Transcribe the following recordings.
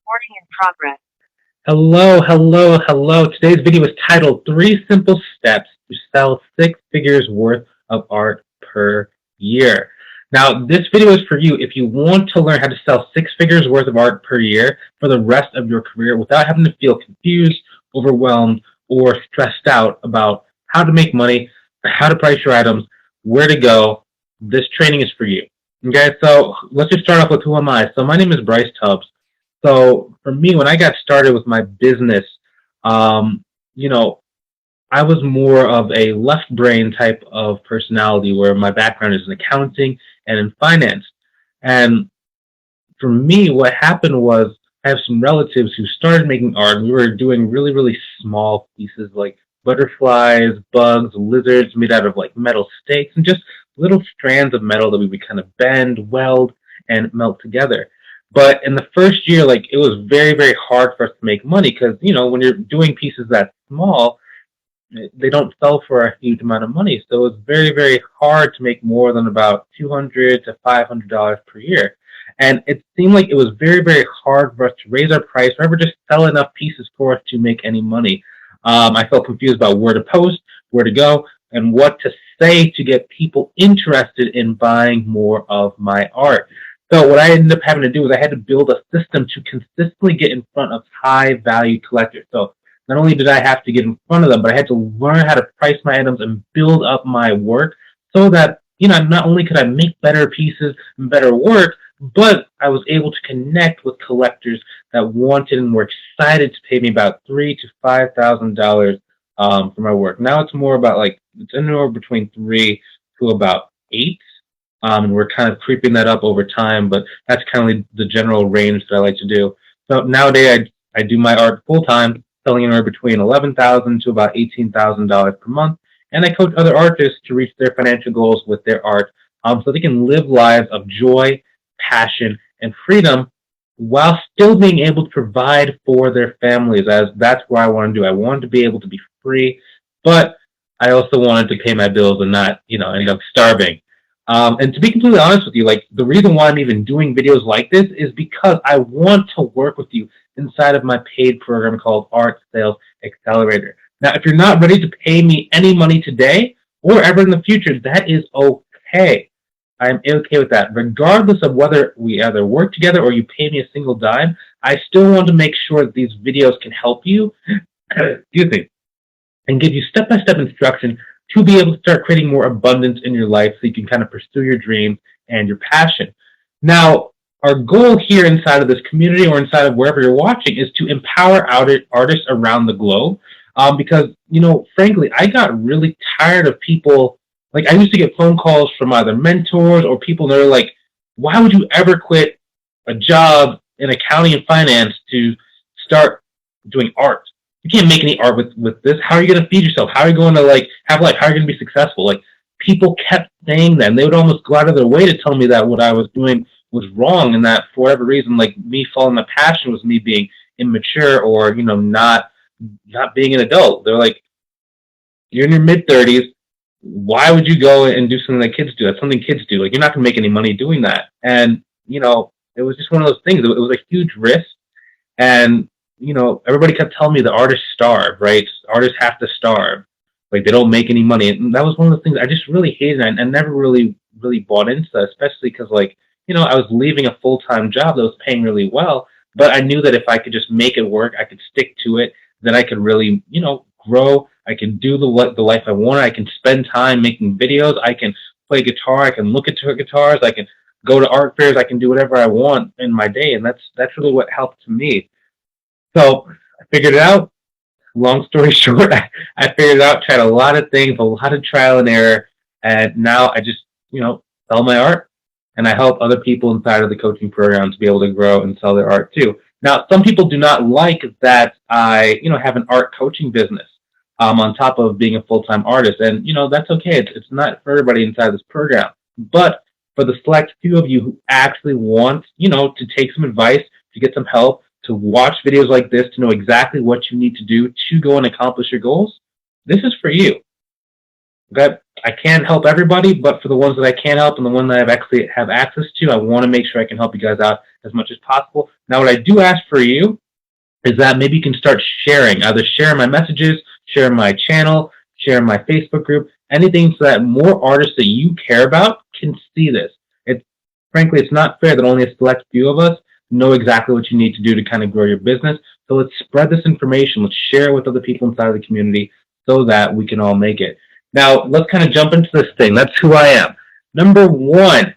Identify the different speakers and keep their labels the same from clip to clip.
Speaker 1: Recording in progress.
Speaker 2: Hello, hello, hello. Today's video is titled 3 Simple Steps to Sell 6 Figures Worth of Art Per Year. Now, this video is for you if you want to learn how to sell 6 figures worth of art per year for the rest of your career without having to feel confused, overwhelmed, or stressed out about how to make money, how to price your items, where to go. This training is for you. Okay, so let's just start off with who am I? So my name is Bryce Tubbs. So for me, when I got started with my business, um, you know, I was more of a left brain type of personality where my background is in accounting and in finance. And for me, what happened was I have some relatives who started making art. We were doing really, really small pieces like butterflies, bugs, lizards made out of like metal stakes and just little strands of metal that we would kind of bend, weld, and melt together. But in the first year, like it was very, very hard for us to make money because, when you're doing pieces that small, they don't sell for a huge amount of money. So it was very, very hard to make more than about $200 to $500 per year. And it seemed like it was very, very hard for us to raise our price or ever just sell enough pieces for us to make any money. I felt confused about where to post, where to go, and what to say to get people interested in buying more of my art. So what I ended up having to do was I had to build a system to consistently get in front of high value collectors. So not only did I have to get in front of them, but I had to learn how to price my items and build up my work so that, not only could I make better pieces and better work, but I was able to connect with collectors that wanted and were excited to pay me about $3,000 to $5,000 for my work. Now it's more about it's anywhere between 3 to about 8. And we're kind of creeping that up over time, but that's kind of the general range that I like to do. So nowadays I do my art full time, selling anywhere between $11,000 to about $18,000 per month, and I coach other artists to reach their financial goals with their art, so they can live lives of joy, passion, and freedom while still being able to provide for their families. As that's what I want to do. I wanted to be able to be free, but I also wanted to pay my bills and not, end up starving. And to be completely honest with you, the reason why I'm even doing videos like this is because I want to work with you inside of my paid program called Art Sales Accelerator. Now, if you're not ready to pay me any money today or ever in the future, that is okay. I'm okay with that. Regardless of whether we either work together or you pay me a single dime, I still want to make sure that these videos can help you, excuse me, and give you step-by-step instruction to be able to start creating more abundance in your life so you can kind of pursue your dreams and your passion. Now, our goal here inside of this community or inside of wherever you're watching is to empower artists around the globe. Because, frankly, I got really tired of people. Like, I used to get phone calls from either mentors or people that are like, why would you ever quit a job in accounting and finance to start doing art? You can't make any art with this. How are you going to feed yourself? How are you going to have life? How are you going to be successful? People kept saying that, and they would almost go out of their way to tell me that what I was doing was wrong, and that for whatever reason, me following my passion was me being immature or not being an adult. They're like, you're in your mid-30s. Why would you go and do something that kids do? That's something kids do. You're not going to make any money doing that. And it was just one of those things. It was a huge risk, and everybody kept telling me the artists starve, right? Artists have to starve. They don't make any money. And that was one of the things I just really hated. And never really bought into that, especially because, I was leaving a full-time job that was paying really well. But I knew that if I could just make it work, I could stick to it, then I could really, grow. I can do the life I want. I can spend time making videos. I can play guitar. I can look at guitars. I can go to art fairs. I can do whatever I want in my day. And that's really what helped me. So I figured it out. Long story short, I figured it out, tried a lot of things, a lot of trial and error, and now I just, sell my art, and I help other people inside of the coaching program to be able to grow and sell their art too. Now, some people do not like that I, have an art coaching business on top of being a full-time artist, and, that's okay. It's not for everybody inside this program, but for the select few of you who actually want, to take some advice, to get some help, to watch videos like this, to know exactly what you need to do to go and accomplish your goals, this is for you. Okay? I can't help everybody, but for the ones that I can help and the ones that I actually have access to, I want to make sure I can help you guys out as much as possible. Now, what I do ask for you is that maybe you can start sharing, either share my messages, share my channel, share my Facebook group, anything so that more artists that you care about can see this. Frankly, it's not fair that only a select few of us know exactly what you need to do to kind of grow your business. So let's spread this information. Let's share it with other people inside of the community so that we can all make it. Now, let's kind of jump into this thing. That's who I am. Number one,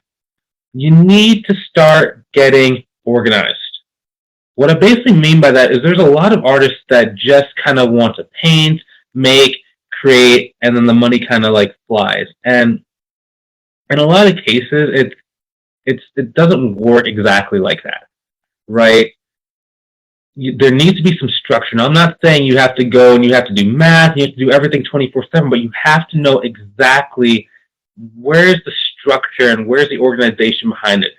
Speaker 2: you need to start getting organized. What I basically mean by that is there's a lot of artists that just kind of want to paint, make, create, and then the money kind of like flies. And in a lot of cases, it doesn't work exactly like that, right? There needs to be some structure. Now, I'm not saying you have to go and you have to do math, you have to do everything 24/7, but you have to know exactly where's the structure and where's the organization behind it.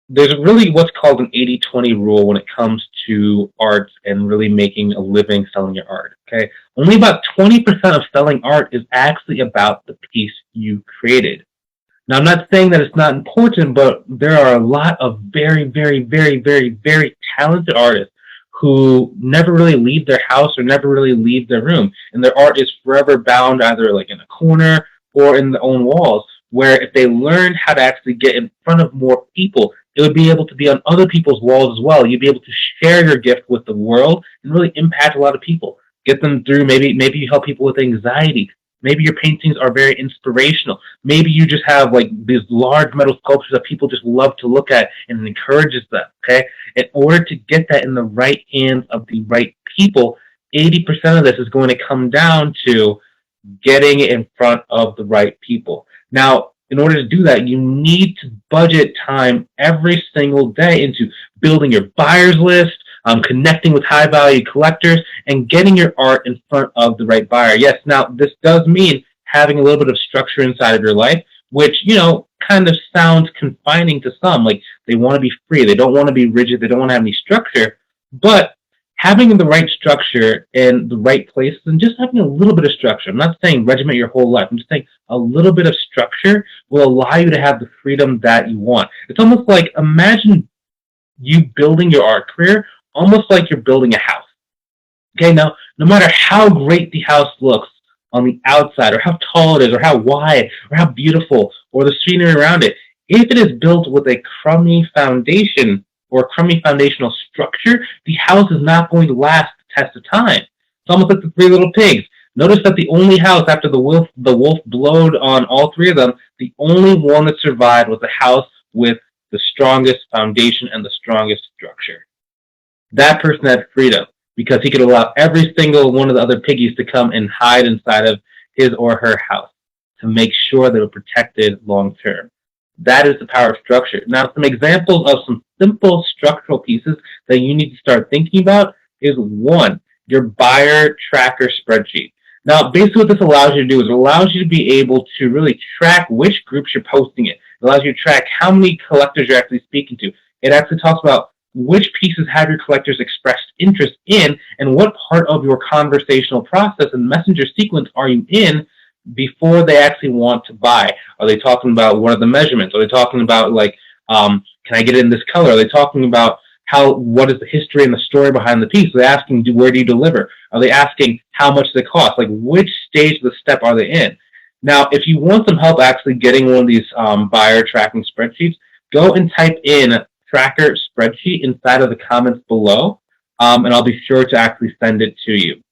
Speaker 2: There's really what's called an 80-20 rule when it comes to arts and really making a living selling your art, okay? Only about 20% of selling art is actually about the piece you created. Now, I'm not saying that it's not important, but there are a lot of very, very, very, very, very talented artists who never really leave their house or never really leave their room. And their art is forever bound either like in a corner or in their own walls, where if they learned how to actually get in front of more people, it would be able to be on other people's walls as well. You'd be able to share your gift with the world and really impact a lot of people. Get them through, maybe you help people with anxiety. Maybe your paintings are very inspirational. Maybe you just have like these large metal sculptures that people just love to look at and it encourages them, okay? In order to get that in the right hands of the right people, 80% of this is going to come down to getting it in front of the right people. Now, in order to do that, you need to budget time every single day into building your buyers list, connecting with high-value collectors, and getting your art in front of the right buyer. Yes, now this does mean having a little bit of structure inside of your life, which, you know, kind of sounds confining to some. Like, they want to be free. They don't want to be rigid. They don't want to have any structure. But having the right structure in the right places and just having a little bit of structure. I'm not saying regiment your whole life. I'm just saying a little bit of structure will allow you to have the freedom that you want. It's almost like, imagine you building your art career almost like you're building a house. Okay, now, no matter how great the house looks on the outside, or how tall it is, or how wide, or how beautiful, or the scenery around it, if it is built with a crummy foundation or crummy foundational structure, the house is not going to last the test of time. It's almost like the Three Little Pigs. Notice that the only house after the wolf blowed on all three of them, the only one that survived was the house with the strongest foundation and the strongest structure. That person had freedom because he could allow every single one of the other piggies to come and hide inside of his or her house to make sure that it was protected long term. That is the power of structure. Now, some examples of some simple structural pieces that you need to start thinking about is one, your buyer tracker spreadsheet. Now, basically what this allows you to do is it allows you to be able to really track which groups you're posting it. It allows you to track how many collectors you're actually speaking to. It actually talks about which pieces have your collectors expressed interest in and what part of your conversational process and messenger sequence are you in before they actually want to buy. Are they talking about what are the measurements? Are they talking about like, can I get it in this color? Are they talking about what is the history and the story behind the piece? Are they asking, where do you deliver? Are they asking how much they cost? Like, which stage of the step are they in? Now, if you want some help actually getting one of these buyer tracking spreadsheets, go and type in tracker spreadsheet inside of the comments below, and I'll be sure to actually send it to you.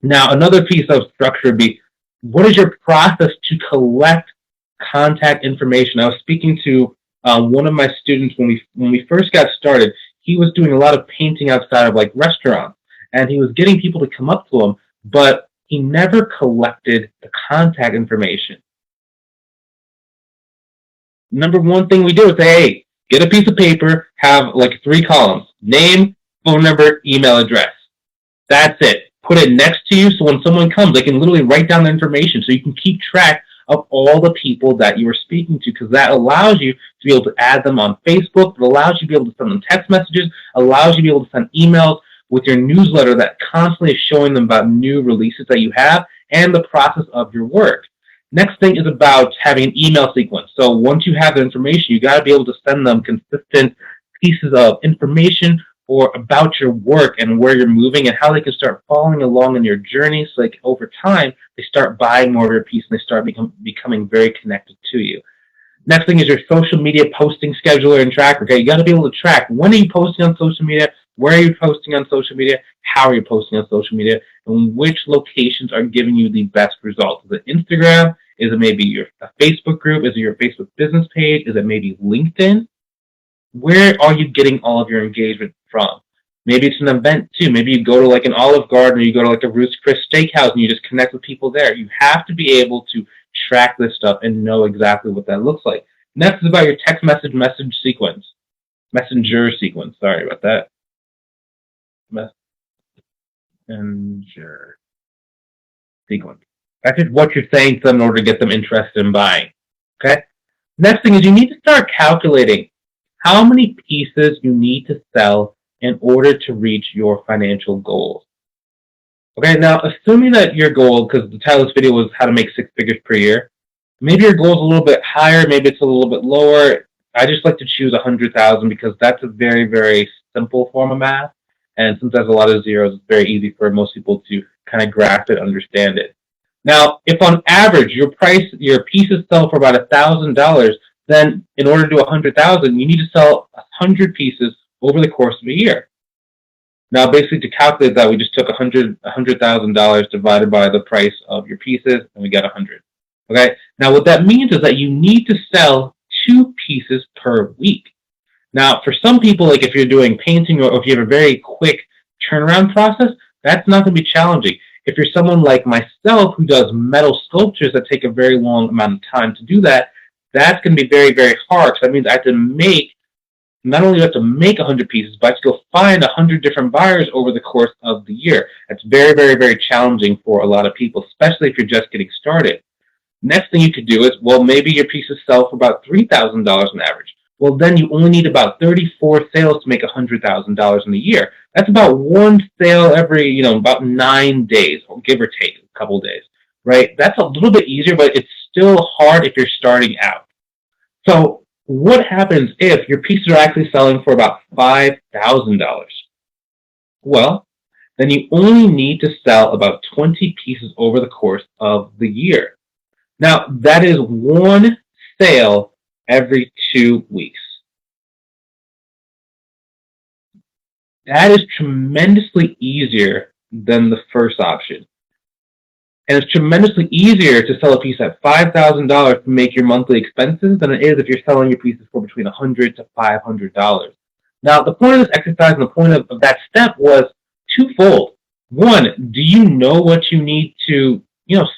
Speaker 2: Now, another piece of structure would be, what is your process to collect contact information? I was speaking to one of my students when we first got started. He was doing a lot of painting outside of like restaurants, and he was getting people to come up to him, but he never collected the contact information. Number one thing we do is say, hey, get a piece of paper, have like 3 columns, name, phone number, email address. That's it. Put it next to you so when someone comes, they can literally write down the information so you can keep track of all the people that you are speaking to, because that allows you to be able to add them on Facebook. It allows you to be able to send them text messages, allows you to be able to send emails with your newsletter that constantly is showing them about new releases that you have and the process of your work. Next thing is about having an email sequence. So once you have the information, you got to be able to send them consistent pieces of information or about your work and where you're moving and how they can start following along in your journey, so like over time they start buying more of your piece and they start becoming very connected to you. Next thing is your social media posting scheduler and tracker. Okay, you got to be able to track when are you posting on social media, where are you posting on social media, how are you posting on social media, and which locations are giving you the best results. Is it Instagram? Is it maybe a Facebook group? Is it your Facebook business page? Is it maybe LinkedIn? Where are you getting all of your engagement from? Maybe it's an event too. Maybe you go to like an Olive Garden or you go to like a Ruth's Chris Steakhouse and you just connect with people there. You have to be able to track this stuff and know exactly what that looks like. Next is about your text message sequence. Messenger sequence. Sorry about that. Messenger sequence. That's just what you're saying to them in order to get them interested in buying. Okay? Next thing is you need to start calculating how many pieces you need to sell in order to reach your financial goals. Okay, now assuming that your goal, because the title of this video was how to make 6 figures per year, maybe your goal is a little bit higher, maybe it's a little bit lower. I just like to choose 100,000 because that's a very, very simple form of math. And since there's a lot of zeros, it's very easy for most people to kind of grasp it, understand it. Now, if on average your pieces sell for about $1,000, then in order to do 100,000, you need to sell 100 pieces over the course of a year. Now, basically, to calculate that, we just took $100,000 divided by the price of your pieces, and we got 100. Okay. Now, what that means is that you need to sell 2 pieces per week. Now, for some people, like if you're doing painting or if you have a very quick turnaround process, that's not going to be challenging. If you're someone like myself who does metal sculptures that take a very long amount of time to do that, that's going to be very, very hard. So that means I have to make, not only do I have to make 100 pieces, but I have to go find 100 different buyers over the course of the year. That's very, very, very challenging for a lot of people, especially if you're just getting started. Next thing you could do is, well, maybe your pieces sell for about $3,000 on average. Well, then you only need about 34 sales to make $100,000 in a year. That's about 1 sale every, about 9 days, give or take a couple of days, right? That's a little bit easier, but it's still hard if you're starting out. So what happens if your pieces are actually selling for about $5,000? Well, then you only need to sell about 20 pieces over the course of the year. Now, that is 1 sale every 2 weeks. That is tremendously easier than the first option. And it's tremendously easier to sell a piece at $5,000 to make your monthly expenses than it is if you're selling your pieces for between $100 to $500. Now, the point of this exercise and the point of that step was twofold. One, do you know what you need to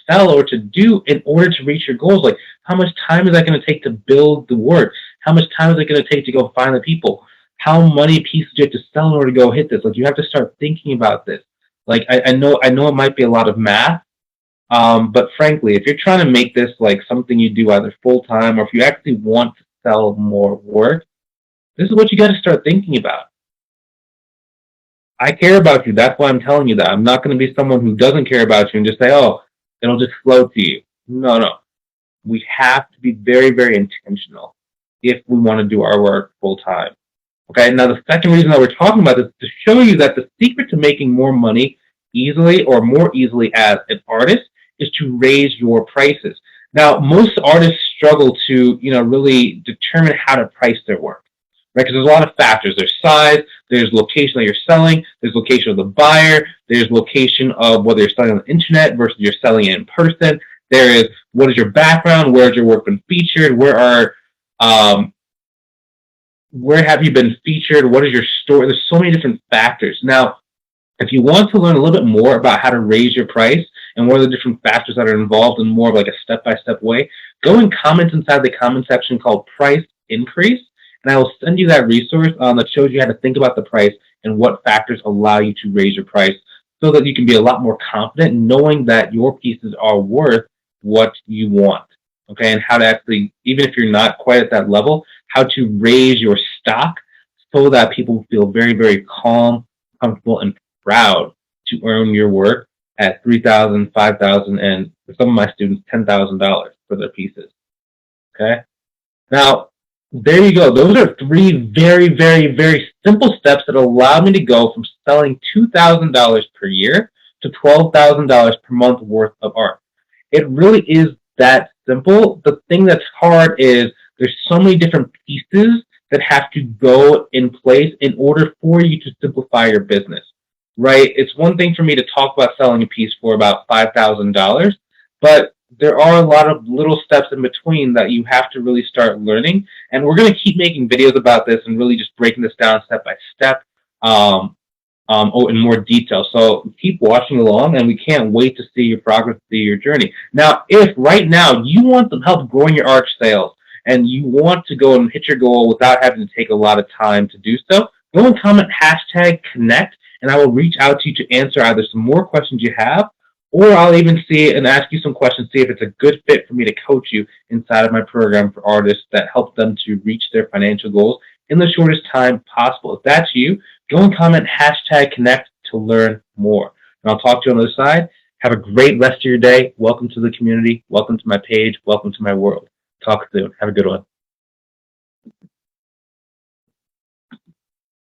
Speaker 2: sell or to do in order to reach your goals? Like, how much time is that going to take to build the work? How much time is it going to take to go find the people? How many pieces do you have to sell in order to go hit this? Like, you have to start thinking about this. Like, I know it might be a lot of math, but frankly, if you're trying to make this like something you do either full time or if you actually want to sell more work, this is what you got to start thinking about. I care about you. That's why I'm telling you that. I'm not going to be someone who doesn't care about you and just say, oh, it'll just flow to you. No. We have to be very, very intentional if we want to do our work full time. Okay, now the second reason that we're talking about this is to show you that the secret to making more money easily or more easily as an artist is to raise your prices. Now, most artists struggle to, really determine how to price their work, right? Because there's a lot of factors. There's size, there's location that you're selling, there's location of the buyer, there's location of whether you're selling on the internet versus you're selling it in person. There is what is your background, where has your work been featured, where have you been featured, what is your story? There's so many different factors. Now, if you want to learn a little bit more about how to raise your price and what are the different factors that are involved in more of like a step-by-step way, go and comment inside the comment section called Price Increase, and I will send you that resource that shows you how to think about the price and what factors allow you to raise your price so that you can be a lot more confident knowing that your pieces are worth what you want, okay? And how to actually, even if you're not quite at that level, how to raise your stock so that people feel very, very calm, comfortable, and proud to earn your work at $3,000, $5,000, and for some of my students, $10,000 for their pieces, okay? Now, There you go. Those are three very, very, very simple steps that allow me to go from selling $2,000 per year to $12,000 per month worth of art. It really is that simple. The thing that's hard is there's so many different pieces that have to go in place in order for you to simplify your business, right? It's one thing for me to talk about selling a piece for about $5,000, but there are a lot of little steps in between that you have to really start learning. And we're going to keep making videos about this and really just breaking this down step by step. In more detail. So keep watching along, and we can't wait to see your progress, see your journey. Now, if right now you want some help growing your art sales and you want to go and hit your goal without having to take a lot of time to do so, go and comment #connect, and I will reach out to you to answer either some more questions you have, or I'll even see and ask you some questions, see if it's a good fit for me to coach you inside of my program for artists that helps them to reach their financial goals in the shortest time possible. If that's you, go and comment #connect to learn more. And I'll talk to you on the other side. Have a great rest of your day. Welcome to the community. Welcome to my page. Welcome to my world. Talk soon. Have a good one.